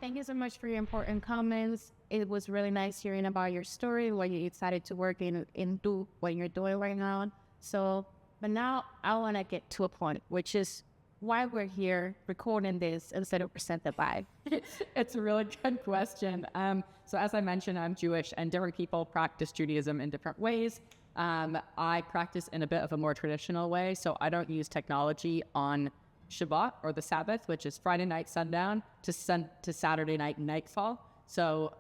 Thank you so much for your important comments. It was really nice hearing about your story, what you decided to work in do what you're doing right now. So, but now I want to get to a point, which is why we're here recording this instead of presented by. It's a really good question. So as I mentioned, I'm Jewish, and different people practice Judaism in different ways. I practice in a bit of a more traditional way, so I don't use technology on Shabbat or the Sabbath, which is Friday night sundown to Saturday night nightfall. So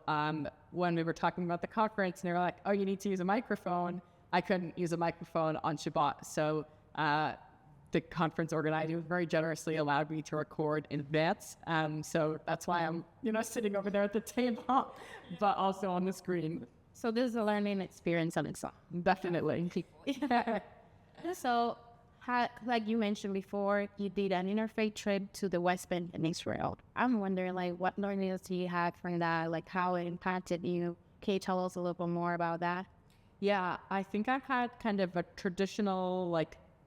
when we were talking about the conference and they were like, oh, you need to use a microphone, I couldn't use a microphone on Shabbat. So the conference organizer very generously allowed me to record in advance. So that's why I'm, sitting over there at the table, but also on the screen. So this is a learning experience on its own. Definitely. So, like you mentioned before, you did an interfaith trip to the West Bank in Israel. I'm wondering, what learnings do you have from that? How it impacted you? Can you tell us a little bit more about that? Yeah, I think I've had kind of a traditional,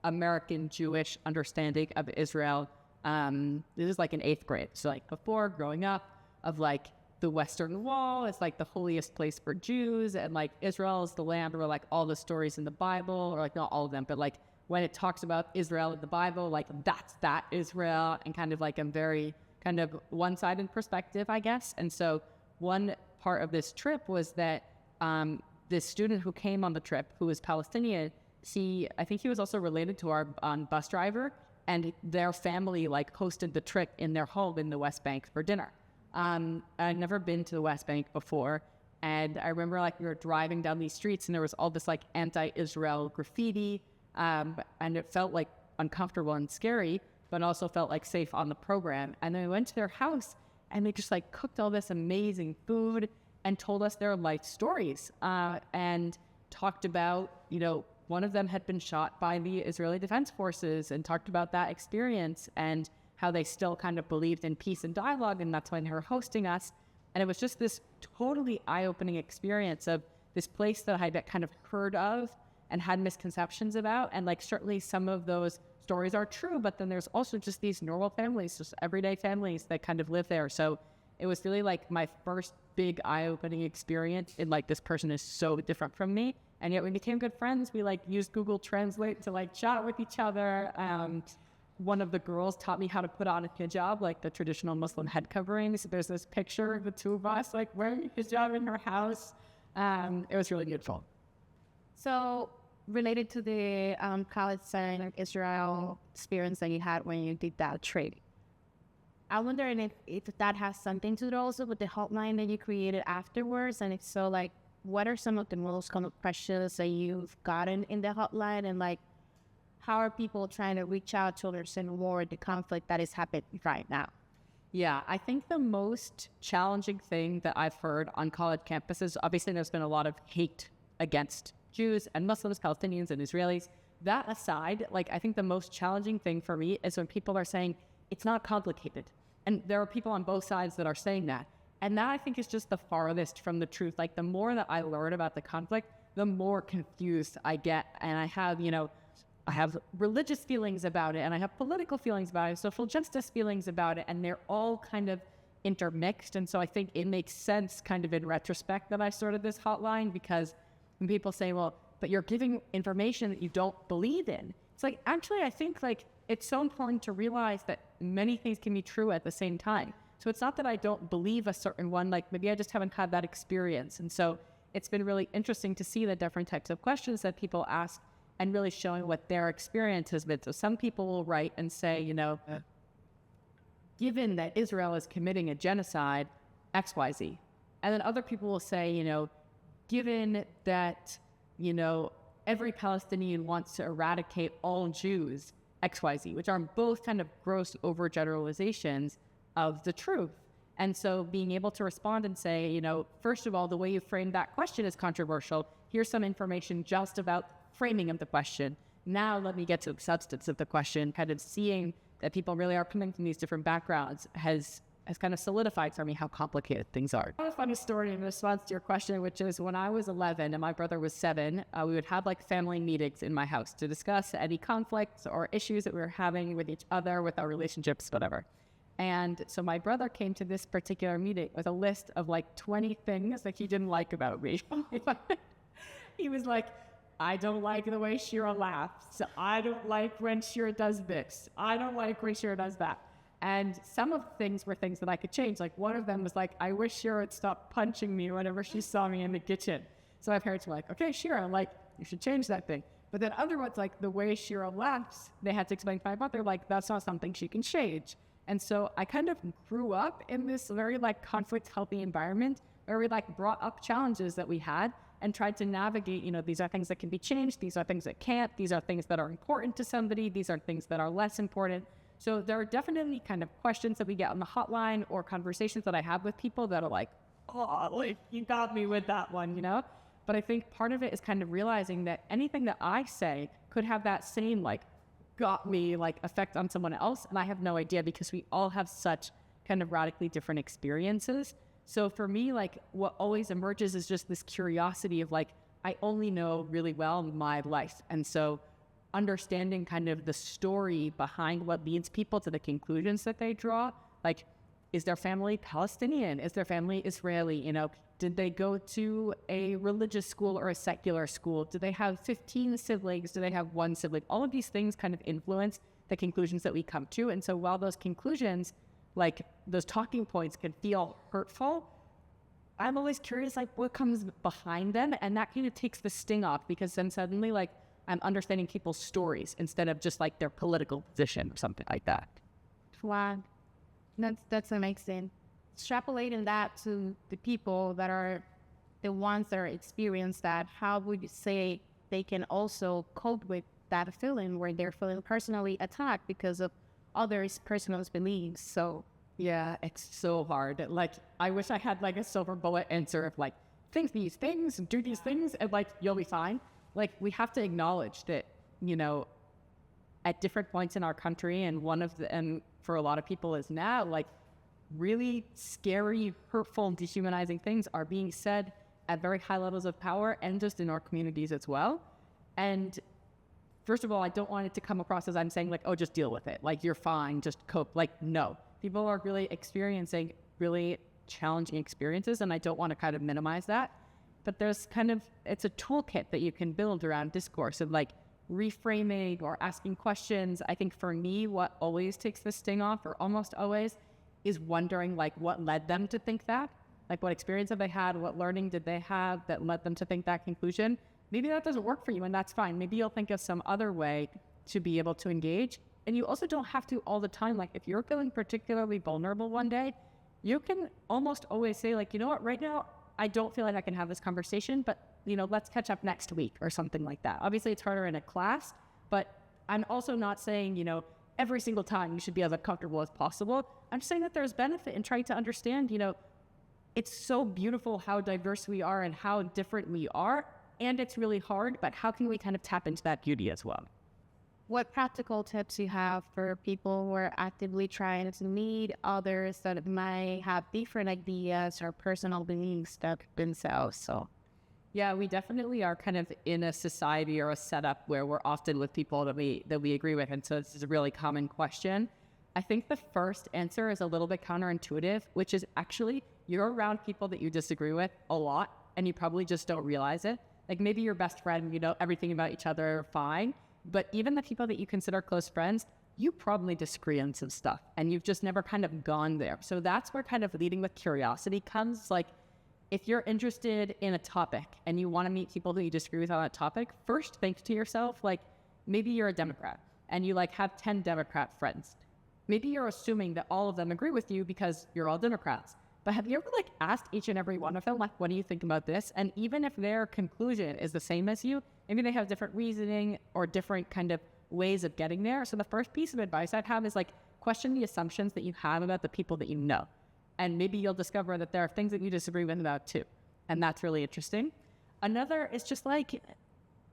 American Jewish understanding of Israel. This is in 8th grade. So before growing up of the Western Wall is the holiest place for Jews, and Israel is the land where all the stories in the Bible, or not all of them, but when it talks about Israel in the Bible, that's that Israel, and kind of a very kind of one-sided perspective, I guess. And so one part of this trip was that this student who came on the trip, who was Palestinian, I think he was also related to our bus driver, and their family hosted the trip in their home in the West Bank for dinner. I'd never been to the West Bank before, and I remember we were driving down these streets and there was all this anti-Israel graffiti, and it felt uncomfortable and scary, but also felt safe on the program. And then we went to their house and they just cooked all this amazing food and told us their life stories, and talked about, one of them had been shot by the Israeli Defense Forces, and talked about that experience and how they still kind of believed in peace and dialogue, and that's why they were hosting us. And it was just this totally eye-opening experience of this place that I had kind of heard of and had misconceptions about. And certainly some of those stories are true, but then there's also just these normal families, just everyday families that kind of live there. So it was really my first big eye-opening experience in this person is so different from me. And yet we became good friends. We used Google Translate to chat with each other. One of the girls taught me how to put on a hijab, the traditional Muslim head coverings. There's this picture of the two of us wearing a hijab in her house. It was really beautiful. So related to the Palestine Israel experience that you had when you did that trip, I'm wondering if that has something to do also with the hotline that you created afterwards, and if so, what are some of the most common questions that you've gotten in the hotline, and how are people trying to reach out to understand more the conflict that is happening right now? Yeah, I think the most challenging thing that I've heard on college campuses, obviously there's been a lot of hate against Jews and Muslims, Palestinians and Israelis. That aside, I think the most challenging thing for me is when people are saying it's not complicated. And there are people on both sides that are saying that. And that I think is just the farthest from the truth. The more that I learn about the conflict, the more confused I get. And I have religious feelings about it, and I have political feelings about it, social justice feelings about it, and they're all kind of intermixed. And so I think it makes sense kind of in retrospect that I started this hotline, because when people say, well, but you're giving information that you don't believe in, it's actually, I think it's so important to realize that many things can be true at the same time. So it's not that I don't believe a certain one, maybe I just haven't had that experience. And so it's been really interesting to see the different types of questions that people ask and really showing what their experience has been. So some people will write and say, given that Israel is committing a genocide, XYZ. And then other people will say, given that, every Palestinian wants to eradicate all Jews, XYZ, which are both kind of gross overgeneralizations of the truth. And so being able to respond and say, first of all, the way you framed that question is controversial. Here's some information just about framing of the question. Now let me get to the substance of the question. Kind of seeing that people really are coming from these different backgrounds has kind of solidified for me how complicated things are. I have a funny story in response to your question, which is when I was 11 and my brother was 7, we would have family meetings in my house to discuss any conflicts or issues that we were having with each other, with our relationships, whatever. And so my brother came to this particular meeting with a list of like 20 things that he didn't like about me. He was like, I don't like the way Shira laughs. I don't like when Shira does this. I don't like when Shira does that. And some of the things were things that I could change. Like one of them was like, I wish Shira would stop punching me whenever she saw me in the kitchen. So my parents were like, okay, Shira, like, you should change that thing. But then other ones, like the way Shira laughs, they had to explain to my mother, like, that's not something she can change. And so I kind of grew up in this very like conflict healthy environment where we like brought up challenges that we had and tried to navigate, you know, these are things that can be changed. These are things that can't. These are things that are important to somebody. These are things that are less important. So there are definitely kind of questions that we get on the hotline or conversations that I have with people that are like, oh, like you got me with that one, you know? But I think part of it is kind of realizing that anything that I say could have that same like got me like effect on someone else. And I have no idea because we all have such kind of radically different experiences. So for me, like what always emerges is just this curiosity of like, I only know really well my life. And so understanding kind of the story behind what leads people to the conclusions that they draw, like, is their family Palestinian? Is their family Israeli? You know, did they go to a religious school or a secular school? Do they have 15 siblings? Do they have one sibling? All of these things kind of influence the conclusions that we come to. And so while those conclusions, like those talking points can feel hurtful, I'm always curious, like what comes behind them? And that kind of takes the sting off because then suddenly like I'm understanding people's stories instead of just like their political position or something like that. Wow. That's amazing. Extrapolating that to the people that are the ones that are experienced that, how would you say they can also cope with that feeling where they're feeling personally attacked because of others' personal beliefs? So yeah, it's so hard. Like, I wish I had like a silver bullet answer of like, think these things, do these things, and like, you'll be fine. Like, we have to acknowledge that, you know, at different points in our country, and one of the, and for a lot of people is now, like, really scary, hurtful, dehumanizing things are being said at very high levels of power and just in our communities as well. And first of all, I don't want it to come across as I'm saying like, oh, just deal with it. Like, you're fine, just cope. Like, no. People are really experiencing really challenging experiences, and I don't want to kind of minimize that. But there's kind of, it's a toolkit that you can build around discourse and like reframing or asking questions. I think for me, what always takes the sting off, or almost always, is wondering like what led them to think that. Like, what experience have they had? What learning did they have that led them to think that conclusion? Maybe that doesn't work for you, and that's fine. Maybe you'll think of some other way to be able to engage. And you also don't have to all the time. Like, if you're feeling particularly vulnerable one day, you can almost always say like, you know what, right now, I don't feel like I can have this conversation, but, you know, let's catch up next week or something like that. Obviously, it's harder in a class, but I'm also not saying, you know, every single time you should be as uncomfortable as possible. I'm just saying that there's benefit in trying to understand, you know, it's so beautiful how diverse we are and how different we are, and it's really hard, but how can we kind of tap into that beauty as well? what practical tips you have for people who are actively trying to meet others that might have different ideas or personal beliefs that themselves? So yeah, we definitely are kind of in a society or a setup where we're often with people that we agree with. And so this is a really common question. I think the first answer is a little bit counterintuitive, which is actually you're around people that you disagree with a lot and you probably just don't realize it. Like maybe your best friend, you know everything about each other fine, but even the people that you consider close friends, you probably disagree on some stuff and you've just never kind of gone there. So that's where kind of leading with curiosity comes. Like if you're interested in a topic and you want to meet people who you disagree with on that topic, first think to yourself, like maybe you're a Democrat and you like have 10 Democrat friends. Maybe you're assuming that all of them agree with you because you're all Democrats. But have you ever like asked each and every one of them, like, what do you think about this? And even if their conclusion is the same as you, maybe they have different reasoning or different kind of ways of getting there. So the first piece of advice I'd have is like question the assumptions that you have about the people that you know. And maybe you'll discover that there are things that you disagree with about too. And that's really interesting. Another is just like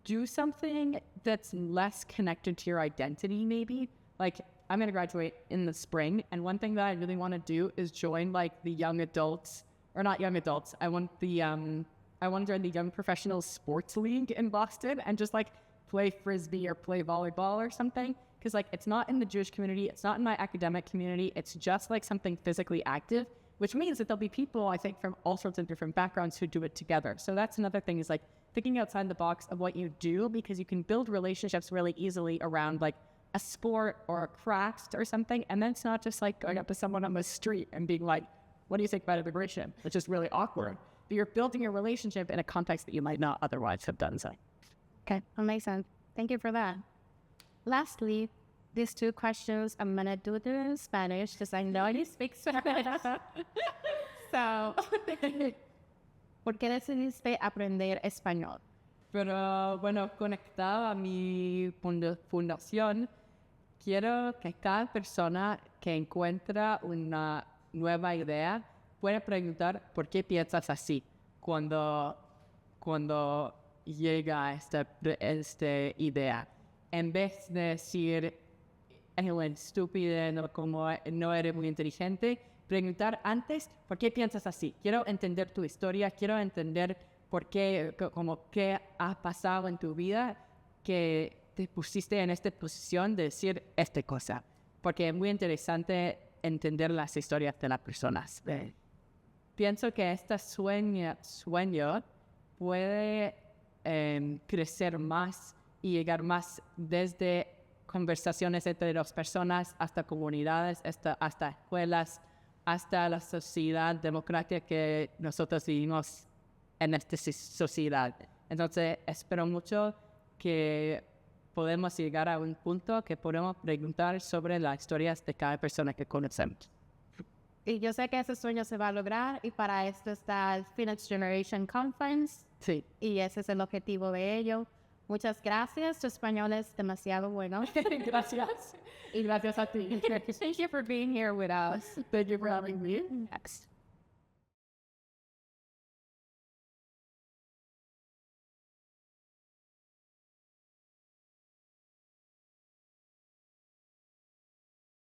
do something that's less connected to your identity maybe. Like I'm going to graduate in the spring. And one thing that I really want to do is join like the young adults, or not young adults. I want to join the Young Professionals Sports League in Boston and just like play Frisbee or play volleyball or something. because like it's not in the Jewish community, it's not in my academic community, it's just like something physically active, which means that there'll be people, I think, from all sorts of different backgrounds who do it together. So that's another thing, is like thinking outside the box of what you do, because you can build relationships really easily around like a sport or a craft or something. And then it's not just like going up to someone on the street and being like, what do you think about immigration? Which is really awkward. But you're building a relationship in a context that you might not otherwise have done so. Okay, amazing. Thank you for that. Lastly, these two questions, I'm going to do them in Spanish because I know you speak Spanish. So, ¿por qué decidiste aprender español? Pero bueno, conectado a mi fundación, quiero que cada persona que encuentra una nueva idea pueda preguntar por qué piensas así cuando llega a esta idea. En vez de decir, eres estúpido, no eres muy inteligente, preguntar antes, ¿por qué piensas así? Quiero entender tu historia, quiero entender por qué, qué ha pasado en tu vida que te pusiste en esta posición de decir esta cosa. Porque es muy interesante entender las historias de las personas. Pienso que este sueño puede crecer más y llegar más desde conversaciones entre dos personas hasta comunidades, hasta escuelas, hasta la sociedad democrática que nosotros vivimos en esta sociedad. Entonces, espero mucho que podemos llegar a un punto que podemos preguntar sobre las historias de cada persona que conocemos. Y yo sé que ese sueño se va a lograr, y para esto está el Phoenix Generation Conference. Sí. Y ese es el objetivo de ello. Muchas gracias. Tu español es demasiado bueno. Gracias. Y gracias a ti. Thank you for being here with us. Thank you for having me. Next.